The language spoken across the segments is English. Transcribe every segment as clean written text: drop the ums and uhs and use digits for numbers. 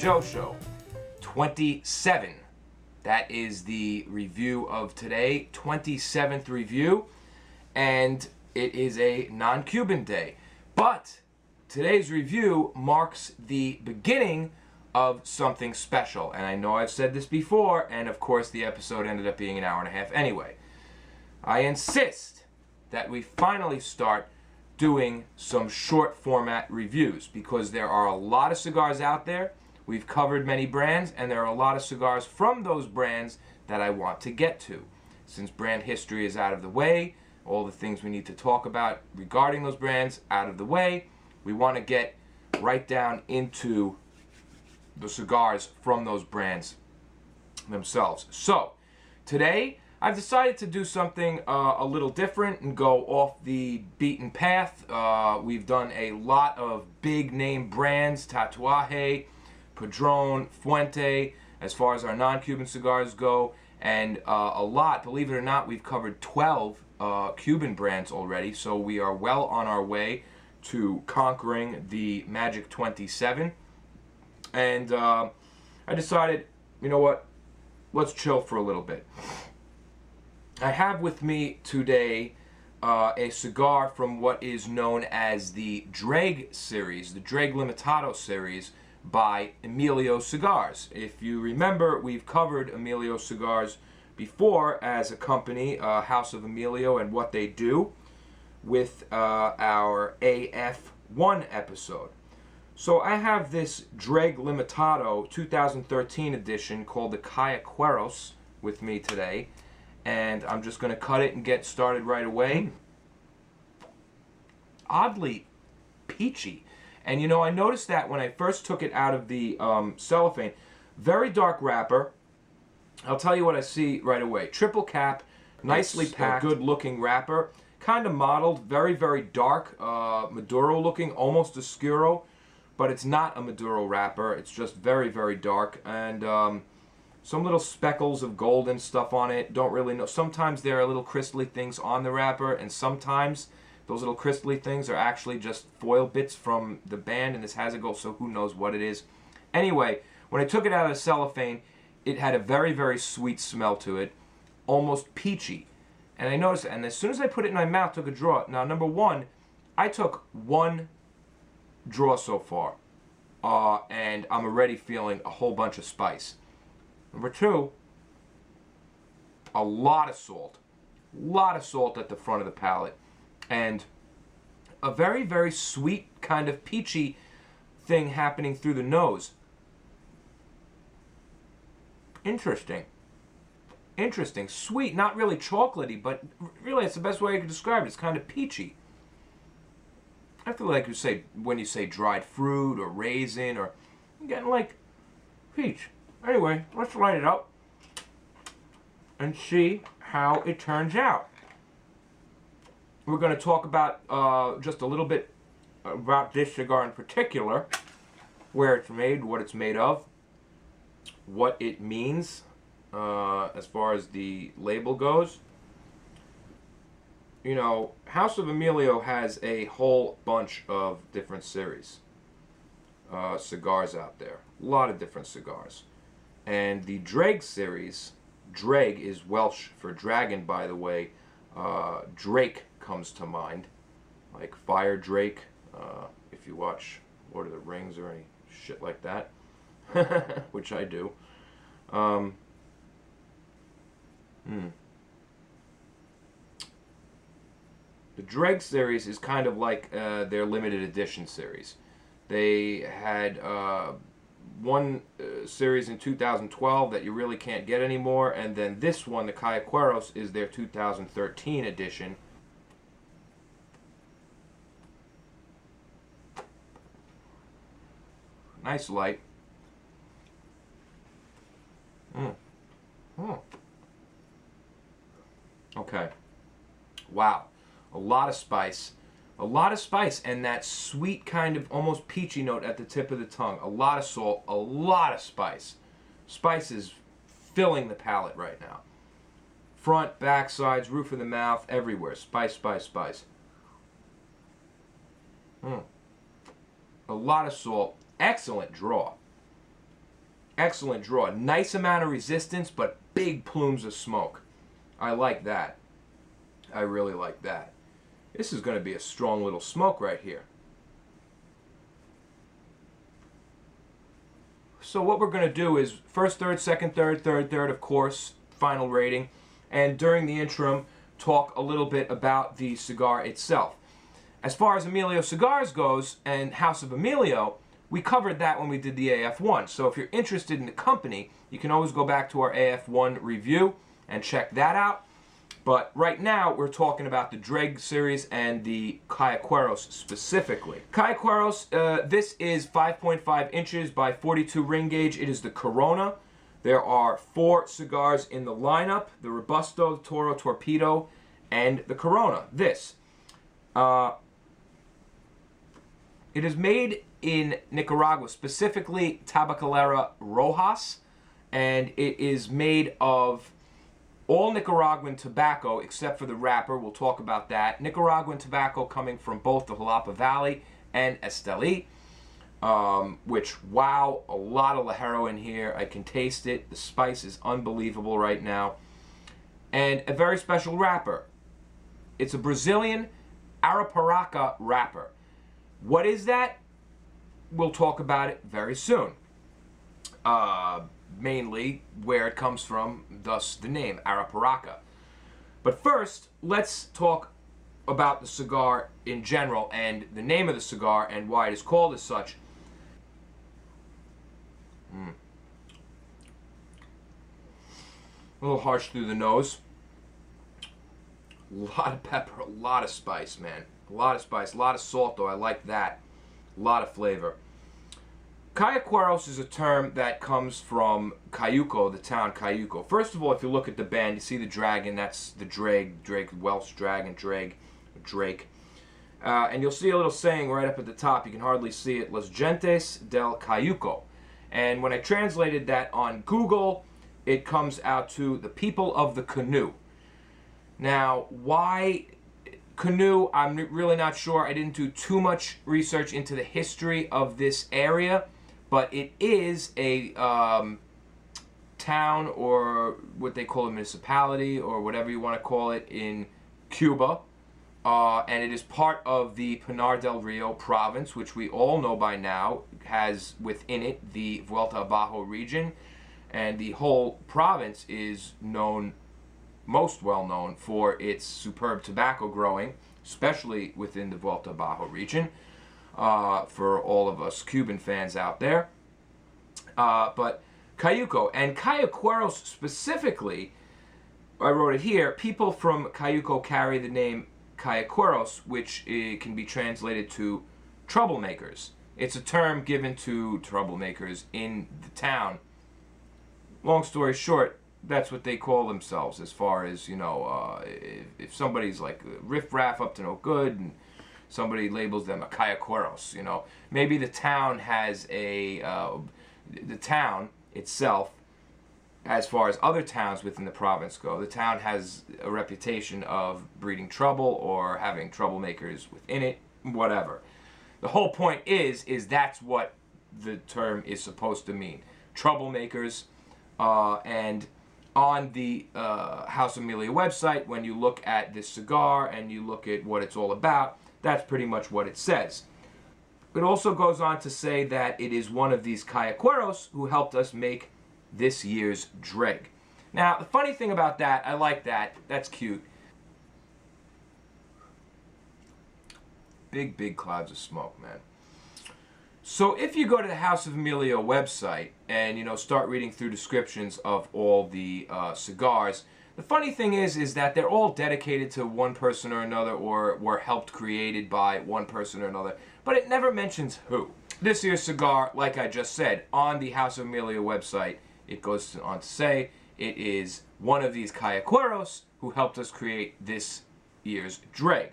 Joe Show. 27. That is the review of today, 27th review, and it is a non-Cuban day. But today's review marks the beginning of something special. And I know I've said this before, and of course the episode ended up being an hour and a half anyway. I insist that we finally start doing some short format reviews because there are a lot of cigars out there. We've covered many brands, and there are a lot of cigars from those brands that I want to get to. Since brand history is out of the way, all the things we need to talk about regarding those brands out of the way, we want to get right down into the cigars from those brands themselves. So, today I've decided to do something a little different and go off the beaten path. We've done a lot of big name brands, Tatuaje, Padron, Fuente, as far as our non-Cuban cigars go, and a lot, believe it or not, we've covered 12 Cuban brands already, so we are well on our way to conquering the Magic 27. And I decided, you know what, let's chill for a little bit. I have with me today a cigar from what is known as the Draig series, the Draig Limitado series by Emilio Cigars. If you remember, we've covered Emilio Cigars before as a company, House of Emilio, and what they do with our AF1 episode. So I have this Draig Limitado 2013 edition called the Cayuqueros with me today. And I'm just going to cut it and get started right away. Oddly peachy. And you know, I noticed that when I first took it out of the cellophane. Very dark wrapper. I'll tell you what I see right away. Triple cap, nicely packed, good looking wrapper. Kind of mottled, very, very dark, Maduro looking, almost Oscuro. But it's not a Maduro wrapper. It's just very, very dark. And some little speckles of gold and stuff on it. Don't really know. Sometimes there are little crystally things on the wrapper, and sometimes those little crystally things are actually just foil bits from the band, and this has a gold, so who knows what it is. Anyway, when I took it out of the cellophane, it had a very, very sweet smell to it, almost peachy. And I noticed it, and as soon as I put it in my mouth, took a draw. Now, number one, I took one draw so far, and I'm already feeling a whole bunch of spice. Number two, a lot of salt. A lot of salt at the front of the palate. And a very, very sweet kind of peachy thing happening through the nose. Interesting. Interesting. Sweet, not really chocolatey, but really it's the best way I could describe it. It's kind of peachy. I feel like you say when you say dried fruit or raisin, or you're getting like peach. Anyway, let's light it up and see how it turns out. We're going to talk about just a little bit about this cigar in particular, where it's made, what it's made of, what it means as far as the label goes. You know, House of Emilio has a whole bunch of different series, cigars out there. A lot of different cigars. And the Draig series, Draig is Welsh for dragon, by the way. Drake comes to mind, like Fire Drake, if you watch Lord of the Rings or any shit like that, which I do. The Draig series is kind of like their limited edition series. They had one series in 2012 that you really can't get anymore, and then this one, the Cayuqueros, is their 2013 edition. Nice light. Okay. Wow. A lot of spice. A lot of spice, and that sweet kind of almost peachy note at the tip of the tongue. A lot of salt, a lot of spice. Spice is filling the palate right now. Front, back, sides, roof of the mouth, everywhere. Spice, spice, spice. A lot of salt. Excellent draw. Excellent draw. Nice amount of resistance, but big plumes of smoke. I like that. I really like that. This is going to be a strong little smoke right here. So what we're going to do is first third, second third, third third, of course, final rating. And during the interim, talk a little bit about the cigar itself. As far as Emilio Cigars goes and House of Emilio, we covered that when we did the AF1. So if you're interested in the company, you can always go back to our AF1 review and check that out. But right now, we're talking about the Draig series and the Cayuqueros specifically. Cayuqueros, this is 5.5 inches by 42 ring gauge. It is the Corona. There are 4 cigars in the lineup: the Robusto, the Toro, Torpedo, and the Corona. This. It is made in Nicaragua, specifically Tabacalera Rojas, and it is made of all Nicaraguan tobacco except for the wrapper. We'll talk about that. Nicaraguan tobacco coming from both the Jalapa Valley and Esteli, which, wow, a lot of Ligero in here. I can taste it. The spice is unbelievable right now. And a very special wrapper. It's a Brazilian Aripiraca wrapper. What is that? We'll talk about it very soon. Mainly where it comes from, thus the name, Aripiraca. But first, let's talk about the cigar in general and the name of the cigar and why it is called as such. A little harsh through the nose. A lot of pepper, a lot of spice, man. A lot of spice, a lot of salt, though. I like that. A lot of flavor. Cayuqueros is a term that comes from Cayuco, the town Cayuco. First of all, if you look at the band, you see the dragon. That's the Draig, Welsh dragon, Draig. And you'll see a little saying right up at the top. You can hardly see it. Las gentes del Cayuco. And when I translated that on Google, it comes out to the people of the canoe. Now, why canoe? I'm really not sure. I didn't do too much research into the history of this area, but it is a town, or what they call a municipality, or whatever you want to call it, in Cuba. And it is part of the Pinar Del Rio province, which we all know by now has within it the Vuelta Abajo region. And the whole province is known, most well known, for its superb tobacco growing, especially within the Vuelta Abajo region, for all of us Cuban fans out there. But Cayuco, and Cayuqueros specifically, I wrote it here, people from Cayuco carry the name Cayuqueros, which can be translated to troublemakers. It's a term given to troublemakers in the town. Long story short, that's what they call themselves, as far as, you know, if somebody's like riff-raff up to no good and somebody labels them a Cayuqueros, you know. Maybe the town has the town itself, as far as other towns within the province go, the town has a reputation of breeding trouble or having troublemakers within it, whatever. The whole point is that's what the term is supposed to mean. Troublemakers, and on the House of Emilio website, when you look at this cigar and you look at what it's all about, that's pretty much what it says. It also goes on to say that it is one of these Cayuqueros who helped us make this year's Draig. Now, the funny thing about that, I like that. That's cute. Big, big clouds of smoke, man. So if you go to the House of Emilio website and, you know, start reading through descriptions of all the cigars, the funny thing is that they're all dedicated to one person or another, or were helped created by one person or another, but it never mentions who. This year's cigar, like I just said, on the House of Emilio website, it goes on to say it is one of these Cayuqueros who helped us create this year's Draig.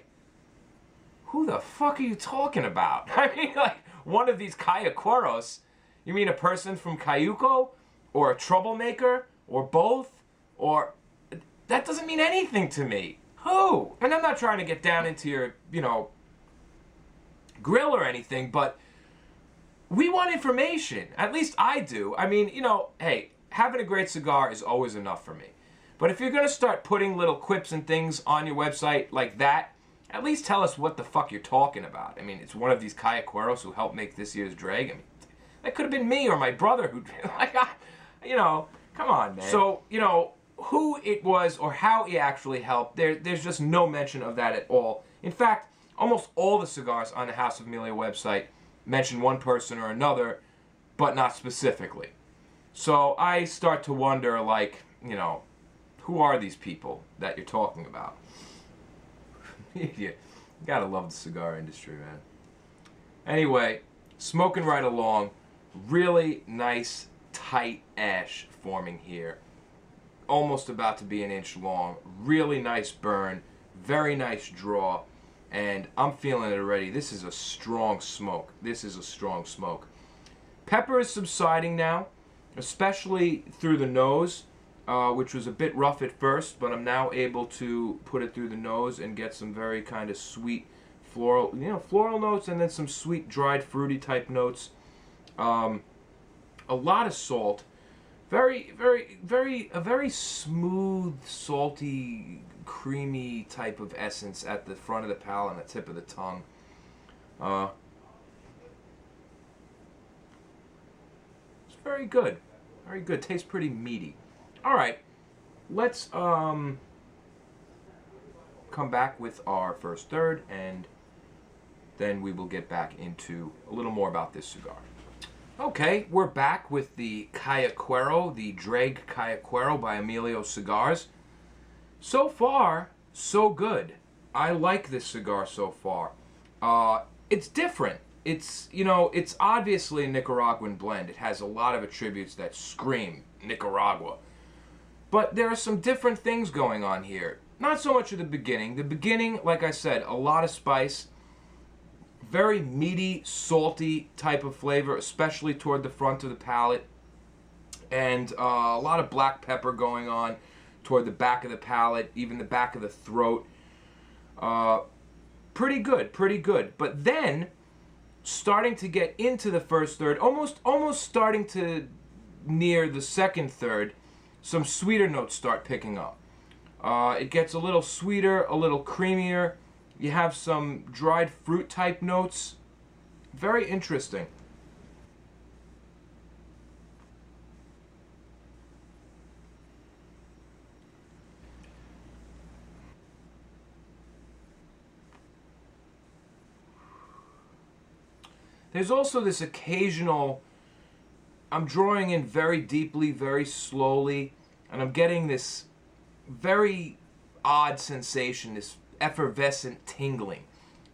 Who the fuck are you talking about? I mean, like, one of these Cayuqueros? You mean a person from Cayuco? Or a troublemaker? Or both? Or... that doesn't mean anything to me. Who? And I'm not trying to get down into your, you know, grill or anything, but we want information. At least I do. I mean, you know, hey, having a great cigar is always enough for me. But if you're going to start putting little quips and things on your website like that, at least tell us what the fuck you're talking about. I mean, it's one of these Cayuqueros who helped make this year's Draig. I mean, that could have been me or my brother who, like, you know, come on, man. So, you know, who it was or how he actually helped, there's just no mention of that at all. In fact, almost all the cigars on the House of Emilio website mention one person or another, but not specifically. So I start to wonder, like, you know, who are these people that you're talking about? You gotta love the cigar industry, man. Anyway, smoking right along. Really nice, tight ash forming here. Almost about to be an inch long. Really nice burn. Very nice draw. And I'm feeling it already. This is a strong smoke. This is a strong smoke. Pepper is subsiding now, especially through the nose, which was a bit rough at first, but I'm now able to put it through the nose and get some very kind of sweet floral, you know, floral notes, and then some sweet dried fruity type notes. A lot of salt. A very smooth, salty, creamy type of essence at the front of the palate and the tip of the tongue. It's very good. Very good. Tastes pretty meaty. Alright, let's come back with our first third, and then we will get back into a little more about this cigar. Okay, we're back with the Cayuquero, the Draig Cayuquero by Emilio Cigars. So far, so good. I like this cigar so far. It's different. It's, you know, it's obviously a Nicaraguan blend. It has a lot of attributes that scream Nicaragua. But there are some different things going on here. Not so much at the beginning. The beginning, like I said, a lot of spice. Very meaty, salty type of flavor, especially toward the front of the palate. And a lot of black pepper going on toward the back of the palate, even the back of the throat. Pretty good, pretty good. But then, starting to get into the first third, almost starting to near the second third, some sweeter notes start picking up. It gets a little sweeter, a little creamier. You have some dried fruit type notes. Very interesting. There's also this occasional, I'm drawing in very deeply, very slowly, and I'm getting this very odd sensation, this effervescent tingling.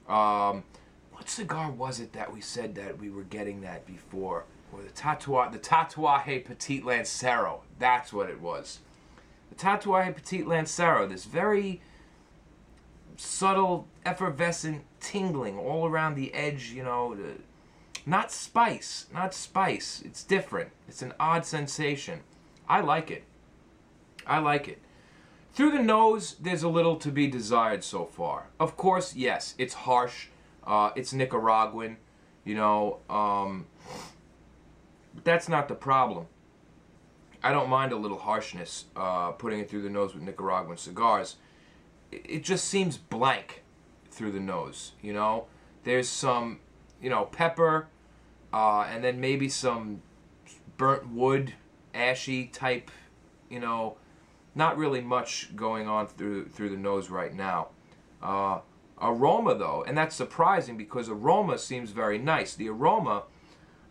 What cigar was it that we said that we were getting that before? Or the Tatuaje Petit Lancero. That's what it was. The Tatuaje Petit Lancero, this very subtle, effervescent tingling all around the edge, you know, not spice, not spice. It's different. It's an odd sensation. I like it. I like it. Through the nose, there's a little to be desired so far. Of course, yes, it's harsh. It's Nicaraguan, you know. But that's not the problem. I don't mind a little harshness putting it through the nose with Nicaraguan cigars. It just seems blank through the nose, you know. There's some, you know, pepper, and then maybe some burnt wood, ashy type, you know. Not really much going on through the nose right now. Aroma, though, and that's surprising because aroma seems very nice. The aroma,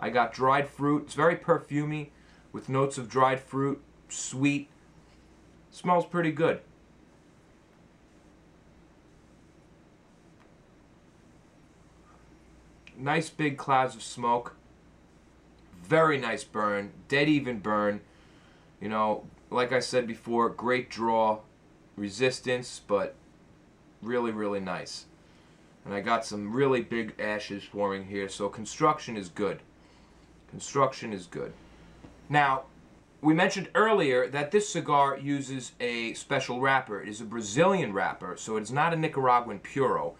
I got dried fruit. It's very perfumey with notes of dried fruit, sweet. Smells pretty good. Nice big clouds of smoke. Very nice burn. Dead even burn. You know, like I said before, great draw, resistance, but really, really nice. And I got some really big ashes forming here, so construction is good. Construction is good. Now, we mentioned earlier that this cigar uses a special wrapper. It is a Brazilian wrapper, so it's not a Nicaraguan puro.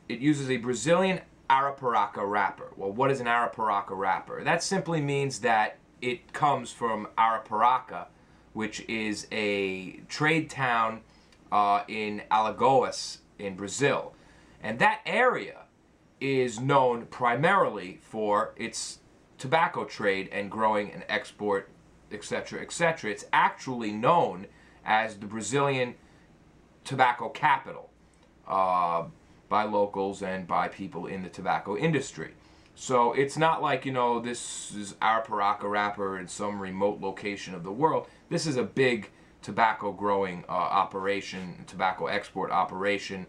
It uses a Brazilian Aripiraca wrapper. Well, what is an Aripiraca wrapper? That simply means that it comes from Aripiraca, which is a trade town in Algoas in Brazil. And that area is known primarily for its tobacco trade and growing and export, etc., etc. It's actually known as the Brazilian tobacco capital by locals and by people in the tobacco industry. So it's not like, you know, this is Aripiraca wrapper in some remote location of the world. This is a big tobacco growing operation, tobacco export operation.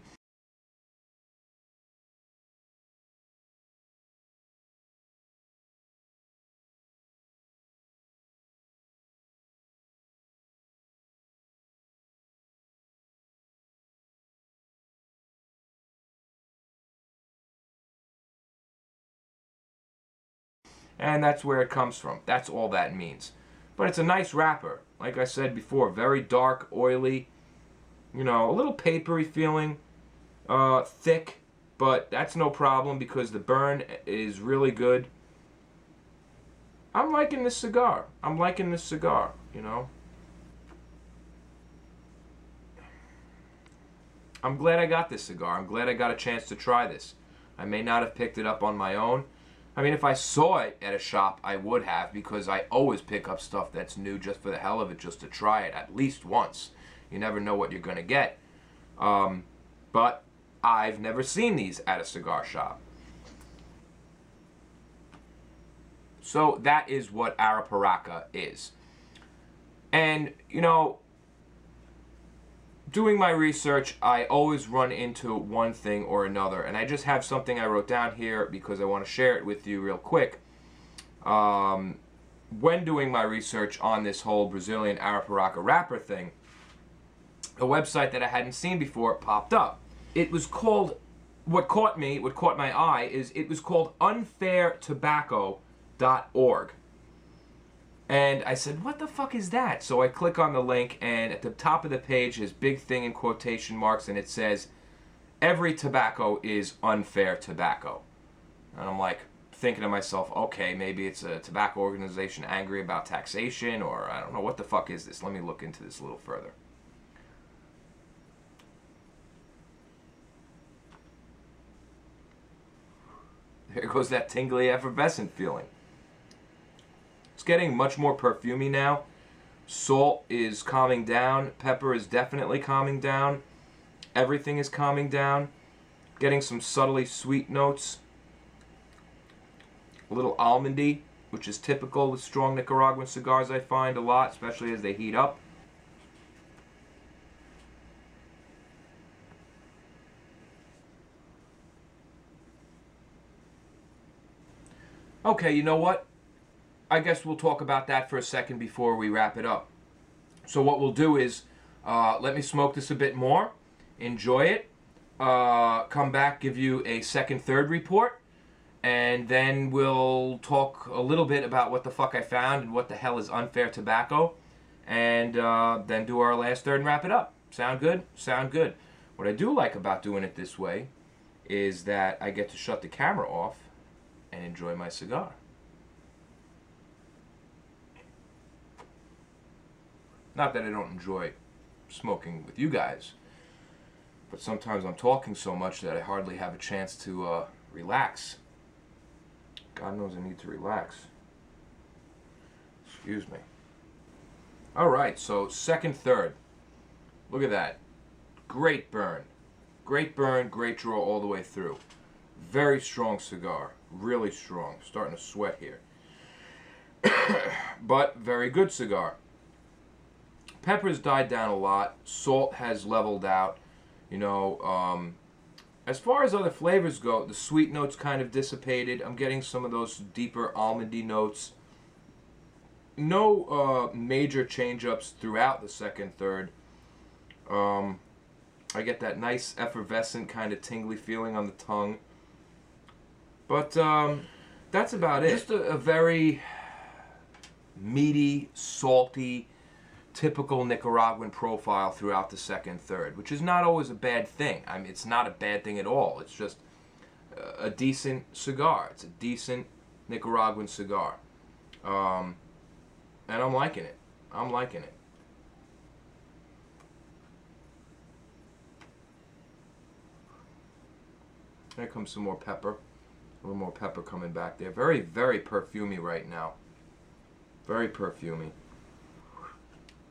And that's where it comes from. That's all that means. But it's a nice wrapper. Like I said before, very dark, oily, you know, a little papery feeling, thick, but that's no problem because the burn is really good. I'm liking this cigar. I'm liking this cigar, you know. I'm glad I got this cigar. I'm glad I got a chance to try this. I may not have picked it up on my own. I mean, if I saw it at a shop, I would have, because I always pick up stuff that's new just for the hell of it, just to try it at least once. You never know what you're going to get. But I've never seen these at a cigar shop. So that is what Aripiraca is. And, you know, doing my research, I always run into one thing or another, and I just have something I wrote down here because I want to share it with you real quick. When doing my research on this whole Brazilian Aripiraca wrapper thing, a website that I hadn't seen before popped up. It was called, what caught my eye is it was called unfairtobacco.org. And I said, what the fuck is that? So I click on the link, and at the top of the page is big thing in quotation marks, and it says, every tobacco is unfair tobacco. And I'm like, thinking to myself, okay, maybe it's a tobacco organization angry about taxation, or I don't know, what the fuck is this? Let me look into this a little further. There goes that tingly, effervescent feeling. It's getting much more perfumey now. Salt is calming down. Pepper is definitely calming down. Everything is calming down. Getting some subtly sweet notes. A little almondy, which is typical with strong Nicaraguan cigars, I find a lot, especially as they heat up. Okay, you know what? I guess we'll talk about that for a second before we wrap it up. So what we'll do is, let me smoke this a bit more, enjoy it, come back, give you a second, third report, and then we'll talk a little bit about what the fuck I found and what the hell is unfair tobacco, and then do our last third and wrap it up. Sound good? Sound good. What I do like about doing it this way is that I get to shut the camera off and enjoy my cigar. Not that I don't enjoy smoking with you guys, but sometimes I'm talking so much that I hardly have a chance to relax. God knows I need to relax. Excuse me. Alright, so second, third. Look at that. Great burn. Great burn, great draw all the way through. Very strong cigar. Really strong. Starting to sweat here. But very good cigar. Pepper's died down a lot. Salt has leveled out. You know, as far as other flavors go, the sweet notes kind of dissipated. I'm getting some of those deeper almondy notes. No major change-ups throughout the second, third. I get that nice effervescent kind of tingly feeling on the tongue. But that's about it. Just a very meaty, salty, typical Nicaraguan profile throughout the second, third, which is not always a bad thing. I mean, it's not a bad thing at all. It's just a decent cigar. It's a decent Nicaraguan cigar. And I'm liking it. I'm liking it. There comes some more pepper. A little more pepper coming back there. Very, very perfumey right now. Very perfumey.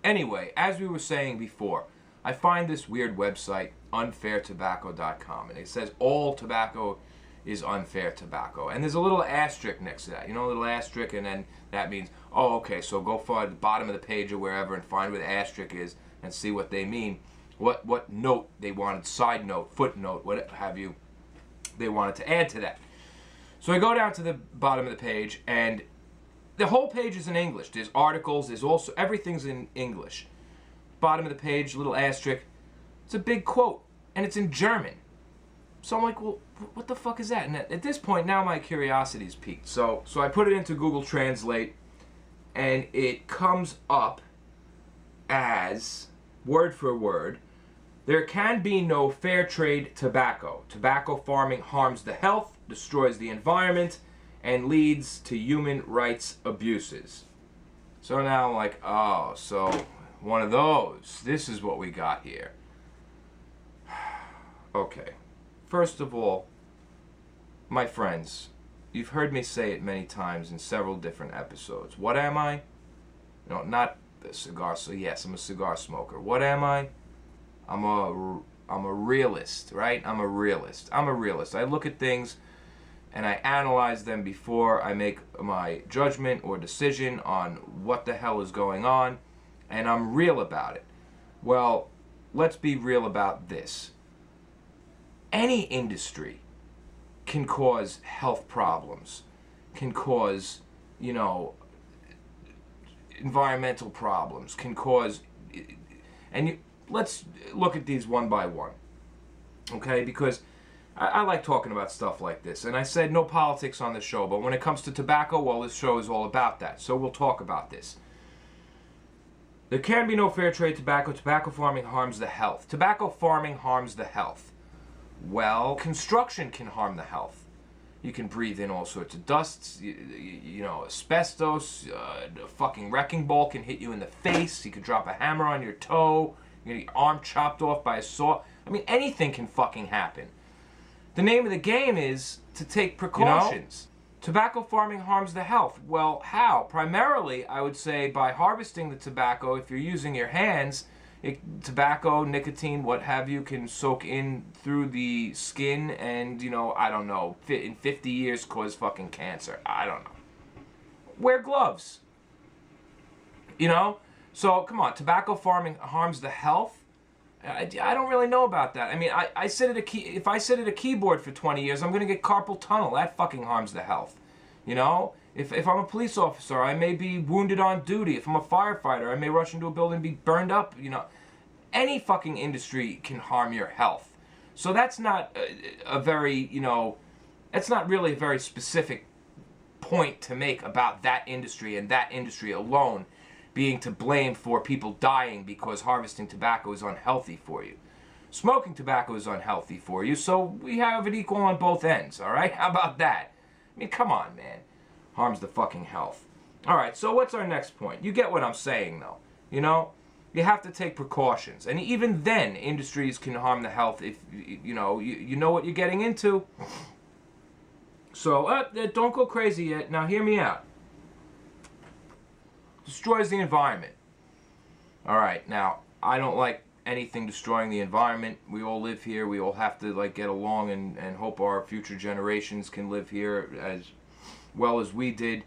Anyway, as we were saying before, I find this weird website, unfairtobacco.com, and it says all tobacco is unfair tobacco. And there's a little asterisk next to that. You know, a little asterisk, and then that means, oh, okay, so go for the bottom of the page or wherever and find where the asterisk is and see what they mean. What note they wanted, side note, footnote, what have you, they wanted to add to that. So I go down to the bottom of the page, and the whole page is in English. There's articles, there's also, everything's in English. Bottom of the page, little asterisk, it's a big quote, and it's in German. So I'm like, well, what the fuck is that? And at this point, now my curiosity's piqued. So I put it into Google Translate, and it comes up as, word for word, there can be no fair trade tobacco. Tobacco farming harms the health, destroys the environment, and leads to human rights abuses. So now I'm like, oh, so one of those. This is what we got here. Okay. First of all, my friends, you've heard me say it many times in several different episodes. What am I? No, not a cigar. So yes, I'm a cigar smoker. What am I? I'm a realist, right? I'm a realist. I look at things and I analyze them before I make my judgment or decision on what the hell is going on, and I'm real about it. Well, let's be real about this. Any industry can cause health problems, can cause, environmental problems, can cause, let's look at these one by one, okay? Because I like talking about stuff like this. And I said no politics on the show, but when it comes to tobacco, well, this show is all about that. So we'll talk about this. There can be no fair trade tobacco. Tobacco farming harms the health. Tobacco farming harms the health. Well, construction can harm the health. You can breathe in all sorts of dusts, asbestos, a fucking wrecking ball can hit you in the face. You could drop a hammer on your toe. You get your arm chopped off by a saw. I mean, anything can fucking happen. The name of the game is to take precautions. Tobacco farming harms the health. Well, how? Primarily, I would say by harvesting the tobacco. If you're using your hands, tobacco, nicotine, what have you, can soak in through the skin and, I don't know, in 50 years cause fucking cancer. I don't know. Wear gloves. So, come on, tobacco farming harms the health? I don't really know about that. I mean, if I sit at a keyboard for 20 years, I'm going to get carpal tunnel. That fucking harms the health. If I'm a police officer, I may be wounded on duty. If I'm a firefighter, I may rush into a building and be burned up. Any fucking industry can harm your health. So that's not that's not really a very specific point to make about that industry and that industry alone being to blame for people dying because harvesting tobacco is unhealthy for you. Smoking tobacco is unhealthy for you, so we have it equal on both ends, all right? How about that? I mean, come on, man. Harms the fucking health. All right, so what's our next point? You get what I'm saying, though. You have to take precautions. And even then, industries can harm the health if, you know what you're getting into. So, don't go crazy yet. Now, hear me out. Destroys the environment. All right, now, I don't like anything destroying the environment. We all live here. We all have to get along and hope our future generations can live here as well as we did.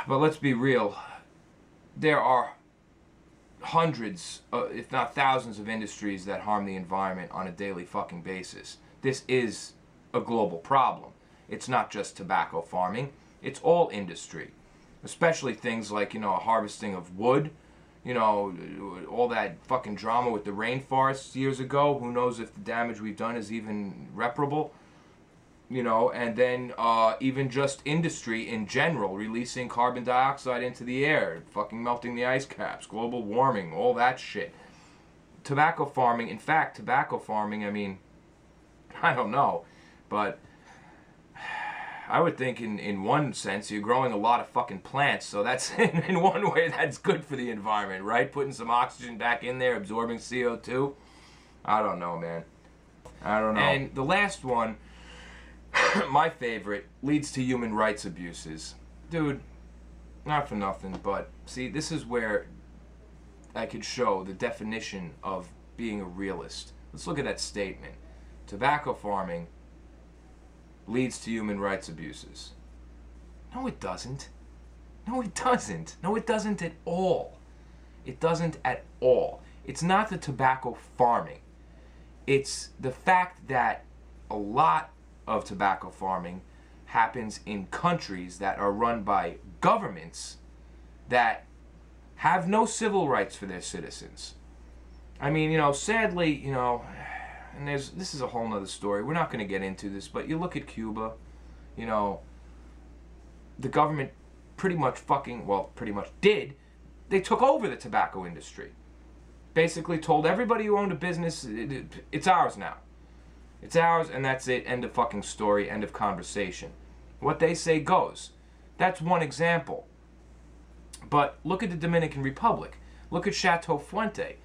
But let's be real. There are hundreds, if not thousands of industries that harm the environment on a daily fucking basis. This is a global problem. It's not just tobacco farming. It's all industry. Especially things like, harvesting of wood. All that fucking drama with the rainforests years ago. Who knows if the damage we've done is even reparable. And then even just industry in general, releasing carbon dioxide into the air, fucking melting the ice caps, global warming, all that shit. Tobacco farming, I mean, I don't know. But I would think in one sense you're growing a lot of fucking plants, so that's in one way that's good for the environment, right? Putting some oxygen back in there, absorbing CO2. I don't know, man. I don't know. And the last one, my favorite, leads to human rights abuses. Dude, not for nothing, but see, this is where I could show the definition of being a realist. Let's look at that statement. Tobacco farming leads to human rights abuses. No, it doesn't. No, it doesn't. No, it doesn't at all. It doesn't at all. It's not the tobacco farming. It's the fact that a lot of tobacco farming happens in countries that are run by governments that have no civil rights for their citizens. I mean, sadly, and this is a whole nother story. We're not going to get into this, but you look at Cuba, the government pretty much did. They took over the tobacco industry. Basically told everybody who owned a business, it's ours now. It's ours, and that's it. End of fucking story. End of conversation. What they say goes. That's one example. But look at the Dominican Republic. Look at Chateau Fuente.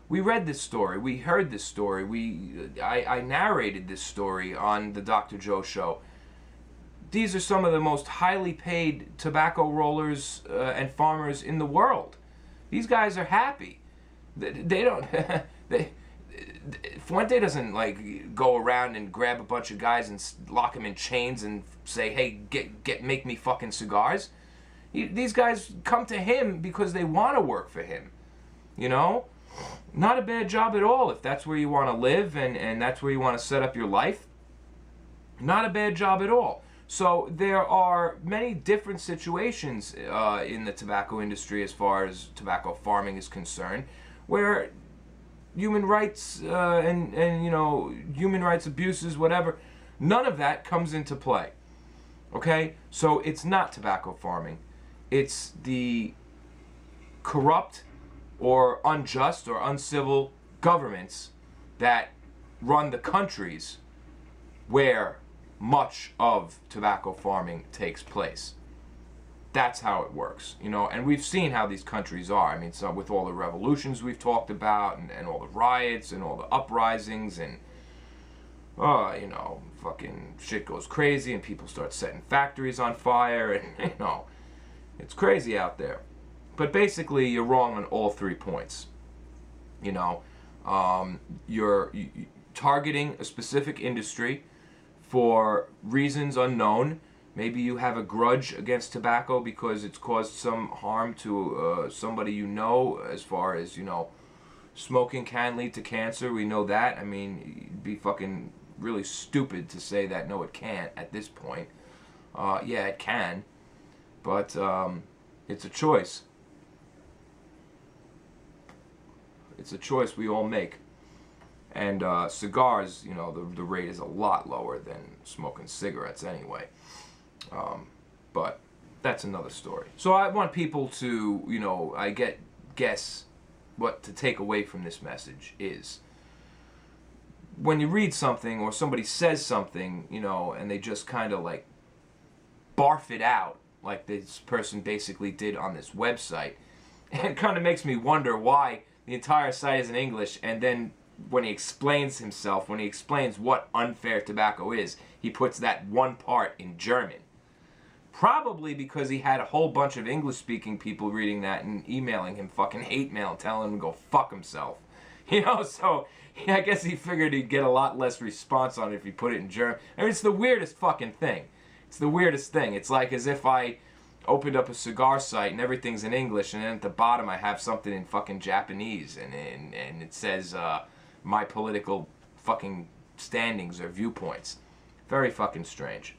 We read this story. We heard this story. I narrated this story on the Dr. Joe show. These are some of the most highly paid tobacco rollers and farmers in the world. These guys are happy. They don't. Fuente doesn't go around and grab a bunch of guys and lock them in chains and say, "Hey, make me fucking cigars." These guys come to him because they want to work for him. Not a bad job at all if that's where you want to live and that's where you want to set up your life. Not a bad job at all. So there are many different situations in the tobacco industry as far as tobacco farming is concerned, where human rights and human rights abuses, whatever, none of that comes into play. Okay? So it's not tobacco farming. It's the corrupt or unjust or uncivil governments that run the countries where much of tobacco farming takes place. That's how it works, and we've seen how these countries are. I mean, so with all the revolutions we've talked about and all the riots and all the uprisings and, fucking shit goes crazy and people start setting factories on fire and, it's crazy out there. But basically, you're wrong on all 3 points. You're targeting a specific industry for reasons unknown. Maybe you have a grudge against tobacco because it's caused some harm to somebody as far as, smoking can lead to cancer. We know that. I mean, it'd be fucking really stupid to say that, no, it can't at this point. Yeah, it can. But it's a choice. It's a choice we all make. And cigars, the rate is a lot lower than smoking cigarettes anyway. But that's another story. So I want people to, guess what to take away from this message is when you read something or somebody says something, and they just kind of barf it out like this person basically did on this website. It kind of makes me wonder why the entire site is in English, and then when he explains himself, when he explains what unfair tobacco is, he puts that one part in German. Probably because he had a whole bunch of English-speaking people reading that and emailing him fucking hate mail, telling him to go fuck himself. So I guess he figured he'd get a lot less response on it if he put it in German. I mean, it's the weirdest fucking thing. It's the weirdest thing. It's like as if I opened up a cigar site and everything's in English, and then at the bottom I have something in fucking Japanese, and it says my political fucking standings or viewpoints. Very fucking strange.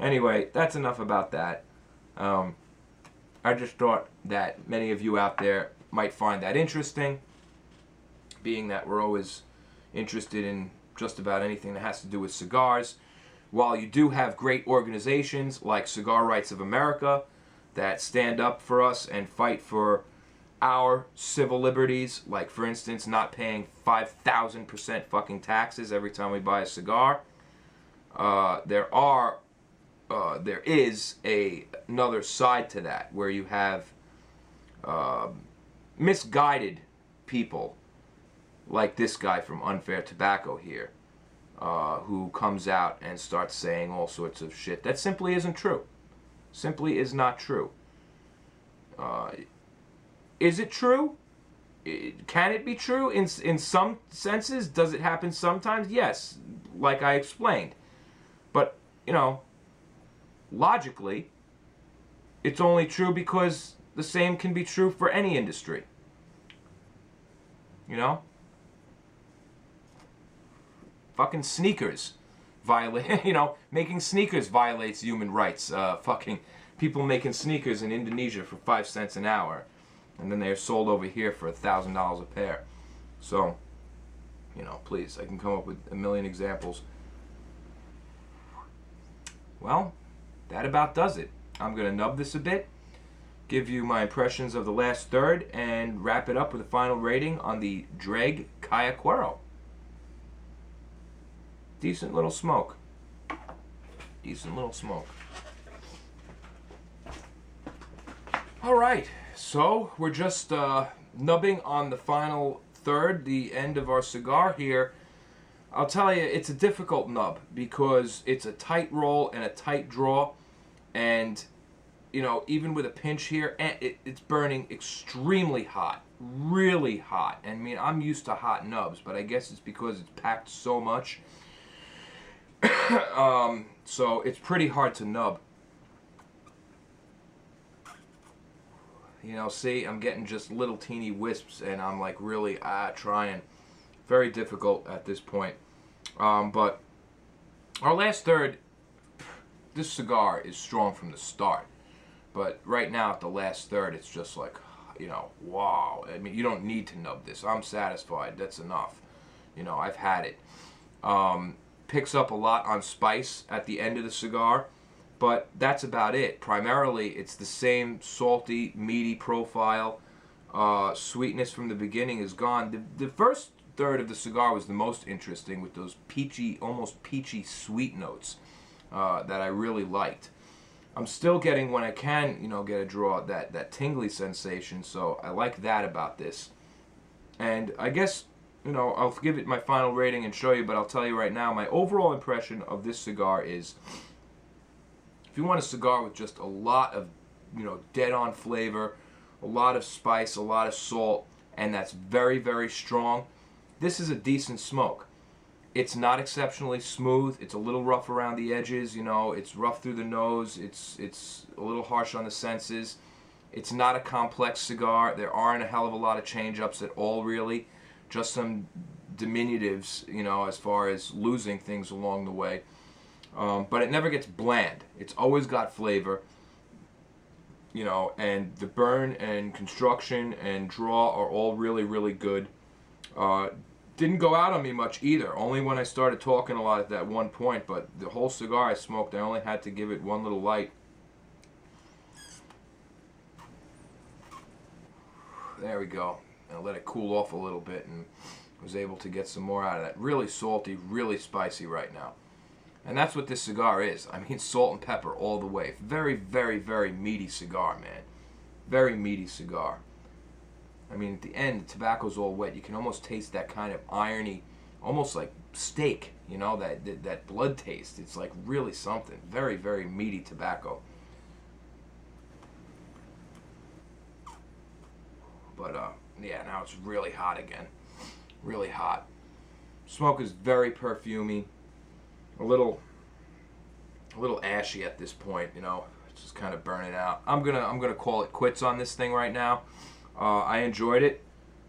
Anyway, that's enough about that. I just thought that many of you out there might find that interesting, being that we're always interested in just about anything that has to do with cigars. While you do have great organizations like Cigar Rights of America that stand up for us and fight for our civil liberties, like for instance not paying 5,000% fucking taxes every time we buy a cigar, there is another side to that where you have misguided people like this guy from Unfair Tobacco here, who comes out and starts saying all sorts of shit that simply isn't true. Simply is not true. Is it true? Can it be true in some senses? Does it happen sometimes? Yes, like I explained. But, you know, logically, it's only true because the same can be true for any industry. You know? Fucking sneakers violate, you know, making sneakers violates human rights. Fucking people making sneakers in Indonesia for 5 cents an hour, and then they're sold over here for $1,000 a pair. So, you know, please, I can come up with a million examples. Well, that about does it. I'm gonna nub this a bit, give you my impressions of the last third, and wrap it up with a final rating on the Draig Cayuquero. Decent little smoke. Decent little smoke. Alright, so we're just nubbing on the final third, the end of our cigar here. I'll tell you, it's a difficult nub because it's a tight roll and a tight draw, and you know, even with a pinch here, it's burning extremely hot, really hot. I mean, I'm used to hot nubs, but I guess it's because it's packed so much. So it's pretty hard to nub. You know, see, I'm getting just little teeny wisps, and I'm like really trying. Very difficult at this point. But our last third, this cigar is strong from the start. But right now at the last third, it's just like, you know, wow. I mean, you don't need to nub this. I'm satisfied. That's enough. You know, I've had it. Picks up a lot on spice at the end of the cigar, but that's about it. Primarily, it's the same salty, meaty profile. Sweetness from the beginning is gone. The first third of the cigar was the most interesting, with those peachy, almost peachy sweet notes that I really liked. I'm still getting, when I can, you know, get a draw, that tingly sensation, so I like that about this. And I guess, you know, I'll give it my final rating and show you, but I'll tell you right now, my overall impression of this cigar is, if you want a cigar with just a lot of, you know, dead-on flavor, a lot of spice, a lot of salt, and that's very, very strong, this is a decent smoke. It's not exceptionally smooth. It's a little rough around the edges, you know, it's rough through the nose, it's a little harsh on the senses. It's not a complex cigar. There aren't a hell of a lot of change-ups at all, really. Just some diminutives, you know, as far as losing things along the way. But it never gets bland. It's always got flavor, you know, and the burn and construction and draw are all really, really good. Didn't go out on me much either, only when I started talking a lot at that one point, but the whole cigar I smoked, I only had to give it one little light. There we go. I let it cool off a little bit and was able to get some more out of that. Really salty, really spicy right now. And that's what this cigar is. I mean, salt and pepper all the way. Very, very, very meaty cigar, man. Very meaty cigar. I mean, at the end, the tobacco's all wet. You can almost taste that kind of irony, almost like steak, you know, that blood taste. It's like really something. Very, very meaty tobacco. But, yeah, now it's really hot again. Really hot. Smoke is very perfumey. A little ashy at this point, you know. It's just kind of burning out. I'm gonna call it quits on this thing right now. I enjoyed it.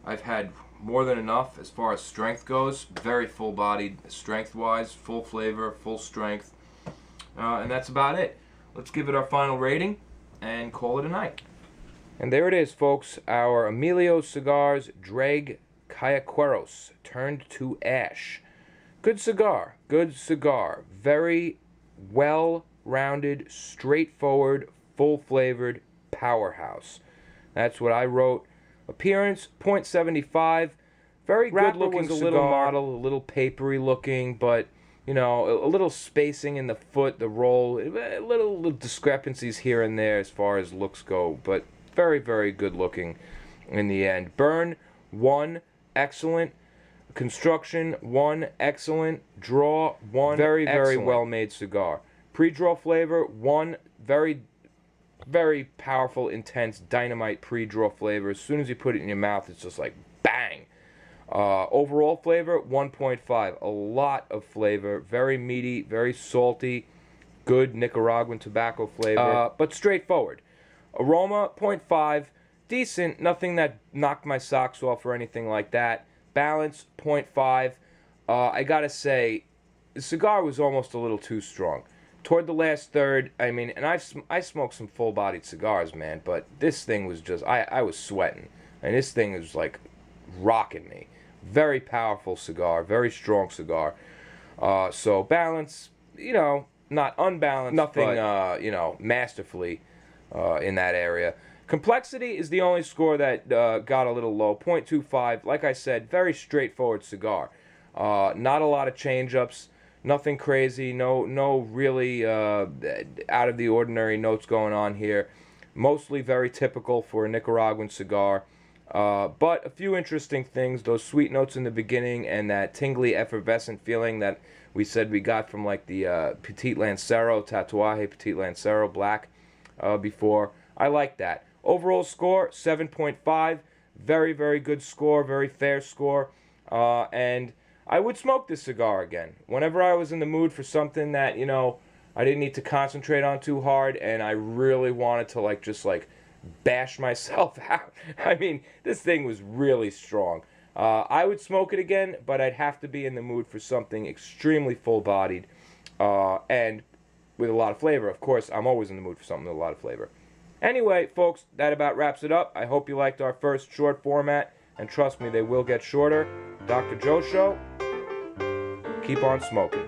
I've had more than enough as far as strength goes. Very full-bodied, strength-wise, full flavor, full strength. And that's about it. Let's give it our final rating and call it a night. And there it is, folks. Our Emilio Cigars Draig Cayuqueros turned to ash. Good cigar. Good cigar. Very well-rounded, straightforward, full-flavored powerhouse. That's what I wrote. Appearance, .75. Very good looking cigar. A little model, a little papery looking, but, you know, a little spacing in the foot, the roll, little discrepancies here and there as far as looks go, but very, very good looking in the end. Burn, 1, excellent. Construction, 1, excellent. Draw, 1, very, very well made cigar. Pre-draw flavor, 1, very, very powerful, intense, dynamite pre-draw flavor. As soon as you put it in your mouth, it's just like bang. Overall flavor, 1.5. A lot of flavor. Very meaty, very salty. Good Nicaraguan tobacco flavor, but straightforward. Aroma, 0.5. Decent. Nothing that knocked my socks off or anything like that. Balance, 0.5. I gotta say, the cigar was almost a little too strong. Toward the last third, I mean, and I smoked some full-bodied cigars, man, but this thing was just, I was sweating. And this thing was like rocking me. Very powerful cigar, very strong cigar. So balance, you know, not unbalanced, nothing, but, you know, masterfully in that area. Complexity is the only score that got a little low, 0.25. Like I said, very straightforward cigar. Not a lot of change-ups, nothing crazy, no really out of the ordinary notes going on here. Mostly very typical for a Nicaraguan cigar. But a few interesting things, those sweet notes in the beginning and that tingly effervescent feeling that we said we got from like the Petit Lancero, Tatuaje Petit Lancero Black before. I like that. Overall score, 7.5. Very, very good score, very fair score. And I would smoke this cigar again. Whenever I was in the mood for something that, you know, I didn't need to concentrate on too hard and I really wanted to like just like bash myself out. I mean, this thing was really strong. I would smoke it again, but I'd have to be in the mood for something extremely full-bodied and with a lot of flavor. Of course, I'm always in the mood for something with a lot of flavor. Anyway, folks, that about wraps it up. I hope you liked our first short format, and trust me, they will get shorter. Dr. Joe Show, keep on smoking.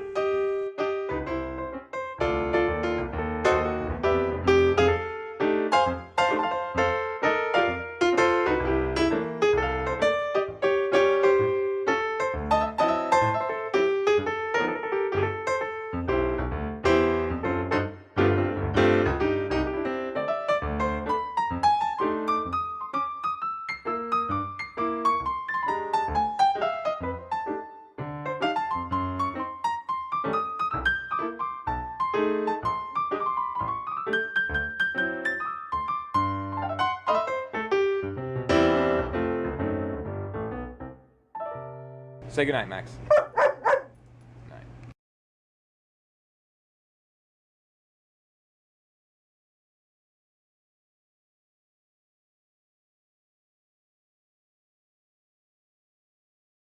Say goodnight, Max.